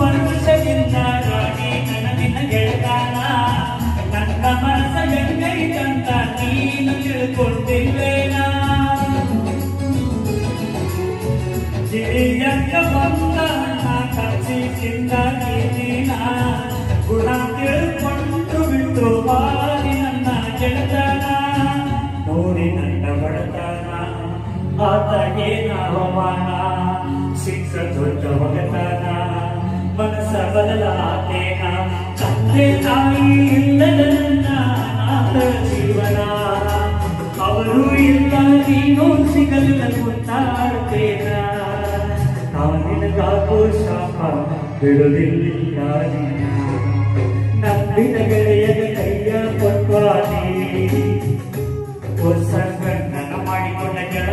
ವರ್ಷದಿಂದ ರಾಣಿ ನನಗಿನ ಗೆಳತಾನ ನನ್ನ ಮನಸ ಹೆಂಗೈತಂತ ನೀನು ತಿಳ್ಕೊಂಡಿಲ್ವೇನ ಗಿರಿಯಂಗ ಬಂದ ಕರ್ಚಿಸಿಂದ ನೀನ ಗುಣ ತಿಳ್ಕೊಂಡು ಬಿಟ್ಟು ಬಾರಿ ನನ್ನ ಗೆಳತಾನ ನೋಡಿ ನನ್ನ ಬಡತನ ಆತ ಏನ ಅವಮಾನ ಸಿಕ್ಕ ದೊಡ್ಡ ಒಗತನ ಮನಸ್ಸ ಬದಲಾತೇನ ತಂದೆ ತಾಯಿ ಇಲ್ಲದ ನನ್ನ ಅನಾಥ ಜೀವನ ಅವರು ಇಲ್ಲ ನೀನು ಸಿಗಲಿಲ್ಲ ಗೊತ್ತಾಡ್ತೇನ ನಾನಿನಗಾಗೋ ಶಾಪ ಬಿಡುವುದಿಲ್ಲ ನಂಬಿದ ಗೆಳೆಯದ ಕೈಯ ಕೊಟ್ವಾನಿ ಹೊಸ ಗಂಡನ ಮಾಡಿಕೊಂಡ ಗೆಳ